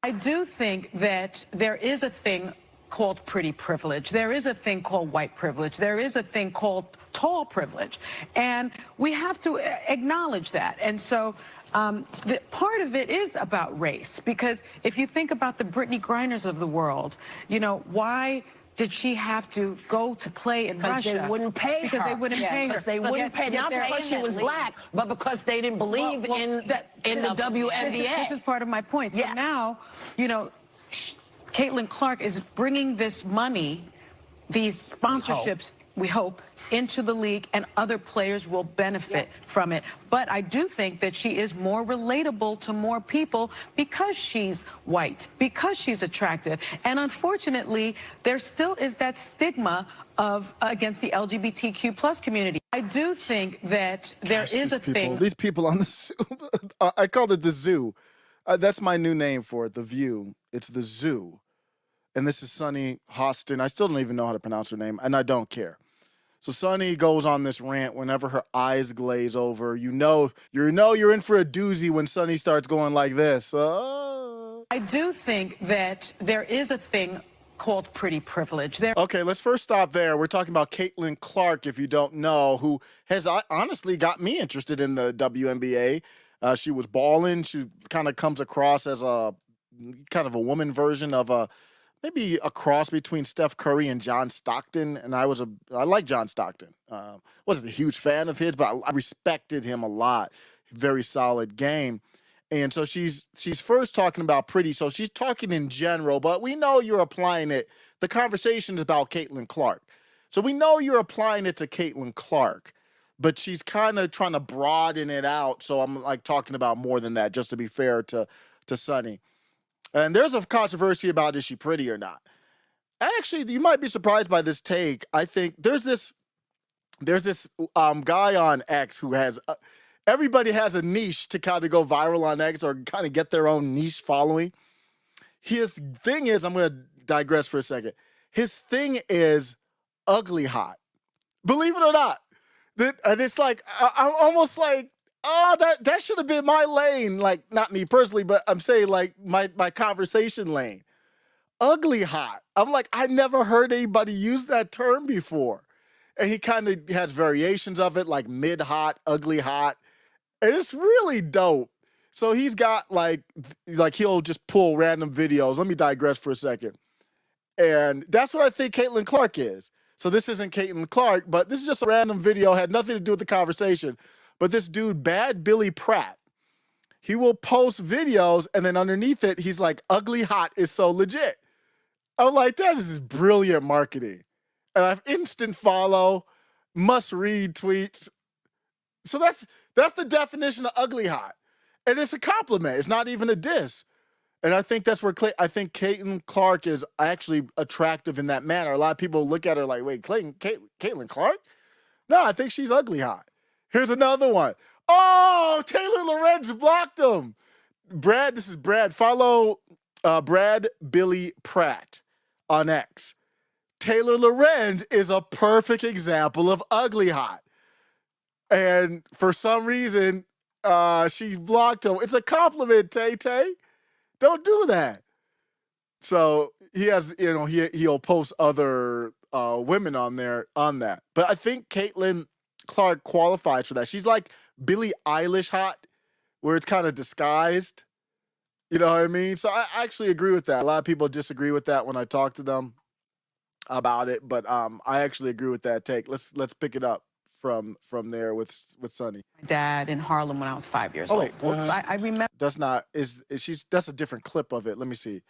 I do think that there is a thing called pretty privilege. There is a thing called white privilege. There is a thing called tall privilege. And we have to acknowledge that. And so part of it is about race, because if you think about the Brittany Griners of the world, you know, why did she have to go to play in Russia? Because they wouldn't pay her. Because they wouldn't pay her. Because they wouldn't pay, not because she was black, but because they didn't believe in the WNBA. This is part of my point. So now, you know, Caitlin Clark is bringing this money, these sponsorships, we hope, into the league, and other players will benefit from it. But I do think that she is more relatable to more people because she's white, because she's attractive. And unfortunately, there still is that stigma of against the LGBTQ plus community. I do think that there is a thing. These people on the zoo, I called it the zoo. That's my new name for it, The View. It's the zoo. And this is Sunny Hostin. I still don't even know how to pronounce her name, and I don't care. So Sunny goes on this rant whenever her eyes glaze over. You know you're in for a doozy when Sunny starts going like this. I do think that there is a thing called pretty privilege. Okay, let's first stop there. We're talking about Caitlin Clark, if you don't know, who has honestly got me interested in the WNBA. She was balling. She kind of comes across as a kind of a woman version of maybe a cross between Steph Curry and John Stockton. And I like John Stockton. Wasn't a huge fan of his, but I respected him a lot. Very solid game. And so she's first talking about pretty. So she's talking in general, but we know you're applying it. The conversation is about Caitlin Clark. So we know you're applying it to Caitlin Clark, but she's kind of trying to broaden it out. So I'm like talking about more than that, just to be fair to Sunny. And there's a controversy about is she pretty or not. Actually, you might be surprised by this take. I think there's this guy on X who has everybody has a niche to kind of go viral on X or kind of get their own niche following. His thing is, I'm going to digress for a second. His thing is ugly hot. Believe it or not. And it's like, I'm almost like, oh, that should have been my lane. Like, not me personally, but I'm saying like my conversation lane. Ugly hot. I'm like, I never heard anybody use that term before. And he kind of has variations of it, like mid hot, ugly hot. And it's really dope. So he's got like he'll just pull random videos. Let me digress for a second. And that's what I think Caitlin Clark is. So this isn't Caitlin Clark, but this is just a random video, had nothing to do with the conversation. But this dude, Bad Billy Pratt, he will post videos and then underneath it, he's like, ugly hot is so legit. I'm like, that is brilliant marketing. And I've instant follow, must read tweets. So that's the definition of ugly hot. And it's a compliment. It's not even a diss. And I think that's where I think Caitlin Clark is actually attractive in that manner. A lot of people look at her like, wait, Caitlin Clark? No, I think she's ugly hot. Here's another one. Oh, Taylor Lorenz blocked him. This is Brad. Follow Brad Billy Pratt on X. Taylor Lorenz is a perfect example of ugly hot. And for some reason, she blocked him. It's a compliment, Tay-Tay. Don't do that. So he has, he'll post other women on there on that. But I think Caitlin Clark qualifies for that. She's like Billie Eilish hot, where it's kind of disguised. You know what I mean? So I actually agree with that. A lot of people disagree with that when I talk to them about it, but I actually agree with that take. Let's pick it up from there with Sunny. My dad in Harlem when I was 5 years old. Wait, I remember. That's not that's a different clip of it. Let me see.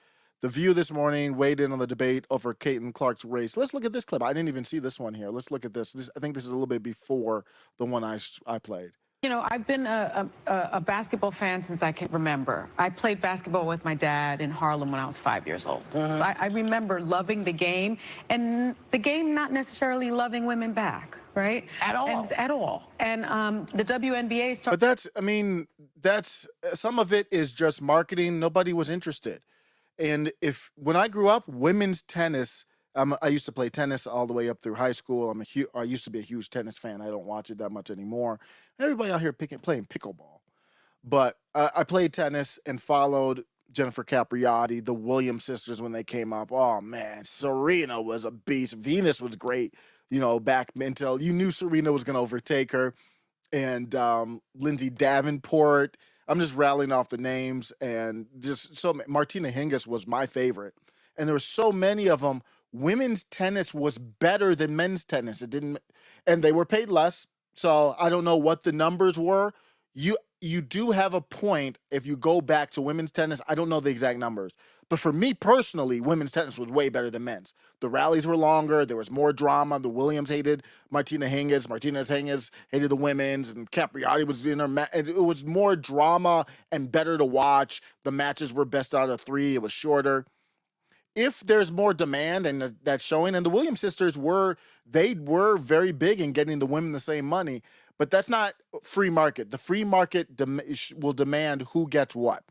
The View this morning weighed in on the debate over Caitlin Clark's race. Let's look at this clip. I didn't even see this one here. Let's look at this. I think this is a little bit before the one I played. You know, I've been a basketball fan since I can remember. I played basketball with my dad in Harlem when I was 5 years old. So I remember loving the game, and the game not necessarily loving women back, right? At all. And the WNBA started. But that's some of it is just marketing. Nobody was interested. And when I grew up, women's tennis, I used to play tennis all the way up through high school. I used to be a huge tennis fan. I don't watch it that much anymore. Everybody out here playing pickleball. But I played tennis and followed Jennifer Capriati, the Williams sisters when they came up. Oh man, Serena was a beast. Venus was great, back until you knew Serena was going to overtake her. And Lindsay Davenport. I'm just rattling off the names, and just Martina Hingis was my favorite. And there were so many of them. Women's tennis was better than men's tennis. And they were paid less. So I don't know what the numbers were. You do have a point if you go back to women's tennis. I don't know the exact numbers. But for me personally, women's tennis was way better than men's. The rallies were longer. There was more drama. The Williams hated Martina Hingis. Martinez Hingis hated the women's. And Capriati was in her it was more drama and better to watch. The matches were best out of 3. It was shorter. If there's more demand and that's showing, and the Williams sisters were very big in getting the women the same money, but that's not free market. The free market will demand who gets what.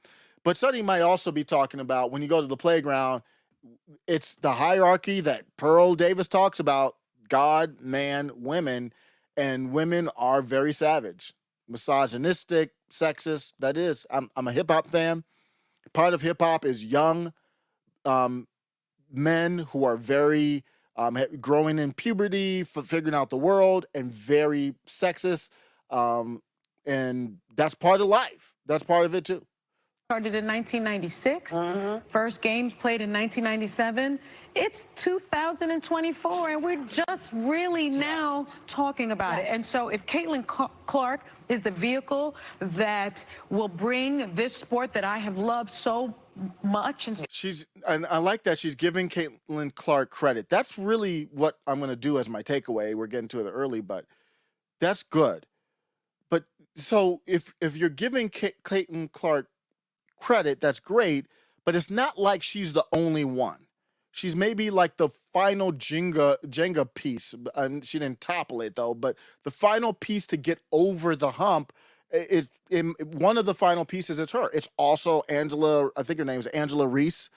But Sonny might also be talking about when you go to the playground, it's the hierarchy that Pearl Davis talks about: God, man, women, and women are very savage, misogynistic, sexist. That is, I'm a hip hop fan. Part of hip hop is young men who are very growing in puberty, figuring out the world, and very sexist. And that's part of life. That's part of it too. Started in 1996. First games played in 1997. It's 2024, and we're just really now talking about it. And so if Caitlin Clark is the vehicle that will bring this sport that I have loved so much. And I like that she's giving Caitlin Clark credit. That's really what I'm going to do as my takeaway. We're getting to it early, but that's good. But so if you're giving Caitlin Clark credit, that's great, but it's not like she's the only one. She's maybe like the final Jenga piece, and she didn't topple it though, but the final piece to get over the hump. One of the final pieces is her. It's also Angela, I think her name is Angela Reese.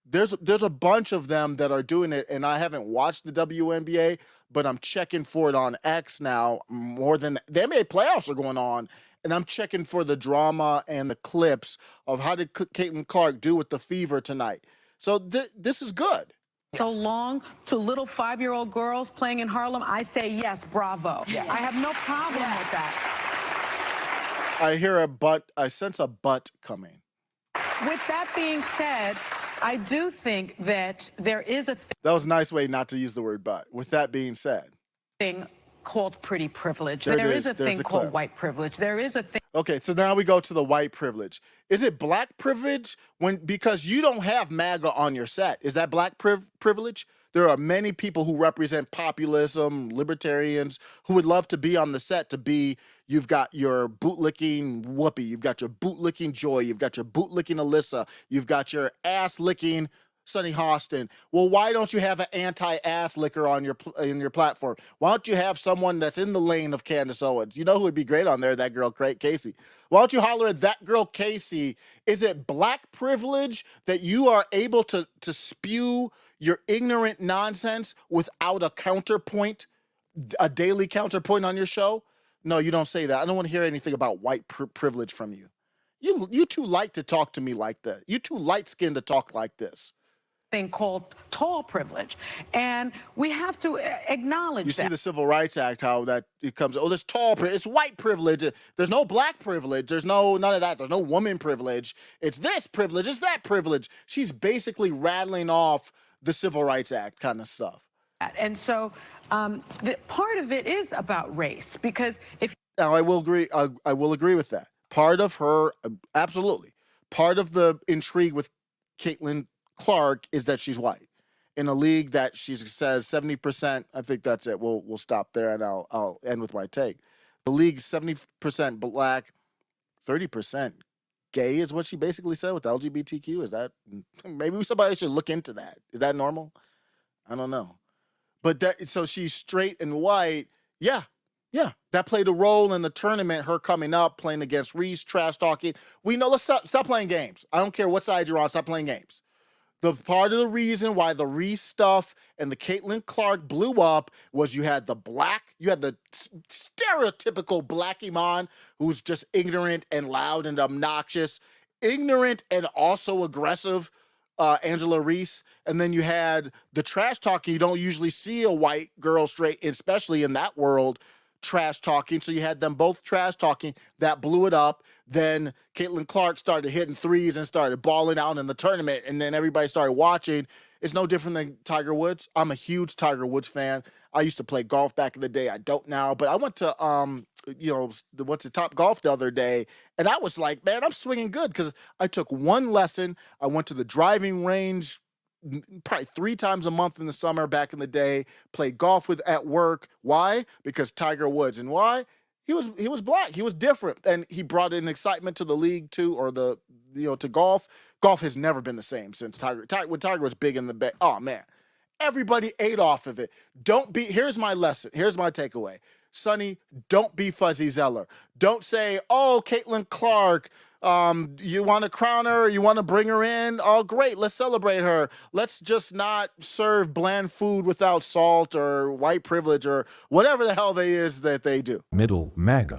There's a bunch of them that are doing it, and I haven't watched the WNBA, but I'm checking for it on X now more than the NBA playoffs are going on, and I'm checking for the drama and the clips of how did Caitlin Clark do with the fever tonight. So this is good. So long to little 5-year-old girls playing in Harlem, I say yes, bravo. Yeah. I have no problem with that. I hear a but. I sense a but coming. With that being said, I do think that there is a that was a nice way not to use the word but. With that being said, thing called pretty privilege. There is a thing called white privilege. There is a thing. Okay, so now we go to the white privilege. Is it black privilege because you don't have MAGA on your set? Is that black privilege? There are many people who represent populism, libertarians, who would love to be on the set you've got your bootlicking Whoopi, you've got your bootlicking Joy, you've got your bootlicking Alyssa, you've got your ass-licking Sunny Hostin. Well, why don't you have an anti-ass licker on your platform? Why don't you have someone that's in the lane of Candace Owens? You know who would be great on there? That girl, Casey. Why don't you holler at that girl, Casey? Is it black privilege that you are able to spew your ignorant nonsense without a counterpoint, a daily counterpoint on your show? No, you don't say that. I don't want to hear anything about white privilege from you. You too light to talk to me like that. You too light-skinned to talk like this. Thing called tall privilege, and we have to acknowledge that. You see the Civil Rights Act, how that it comes, there's tall privilege, it's white privilege, there's no black privilege, there's none of that, there's no woman privilege, it's this privilege, it's that privilege. She's basically rattling off the Civil Rights Act kind of stuff. And so part of it is about race, because if now I will agree with that. Part of her, absolutely, part of the intrigue with Caitlin Clark is that she's white in a league that she says 70%. I think that's it. We'll stop there, and I'll end with my take. The league 70% black, 30% gay is what she basically said with LGBTQ. Is that maybe somebody should look into that? Is that normal? I don't know. But so she's straight and white. Yeah. That played a role in the tournament. Her coming up, playing against Reese, trash talking. We know. Let's stop playing games. I don't care what side you're on. Stop playing games. The part of the reason why the Reese stuff and the Caitlin Clark blew up was you had the stereotypical black Iman who's just ignorant and loud and obnoxious. ignorant and also aggressive Angela Reese, and then you had the trash talking. You don't usually see a white girl straight, especially in that world, trash talking. So you had them both trash talking. That blew it up. Then Caitlin Clark started hitting threes and started balling out in the tournament, and then everybody started watching. It's no different than Tiger Woods. I'm a huge Tiger Woods fan. I used to play golf back in the day. I don't now, but I went to Top Golf the other day, and I was like, man, I'm swinging good because I took one lesson. I went to the driving range probably 3 times a month in the summer back in the day. Played golf at work. Why? Because Tiger Woods. And why? He was black. He was different, and he brought in excitement to the league too, or to golf. Golf has never been the same since Tiger. When Tiger was big in the bay. Oh man, everybody ate off of it. Here's my lesson. Here's my takeaway. Sonny, don't be Fuzzy Zeller. Don't say, oh, Caitlin Clark, you want to crown her? You want to bring her in? Oh, great. Let's celebrate her. Let's just not serve bland food without salt or white privilege or whatever the hell they do. Middle MAGA.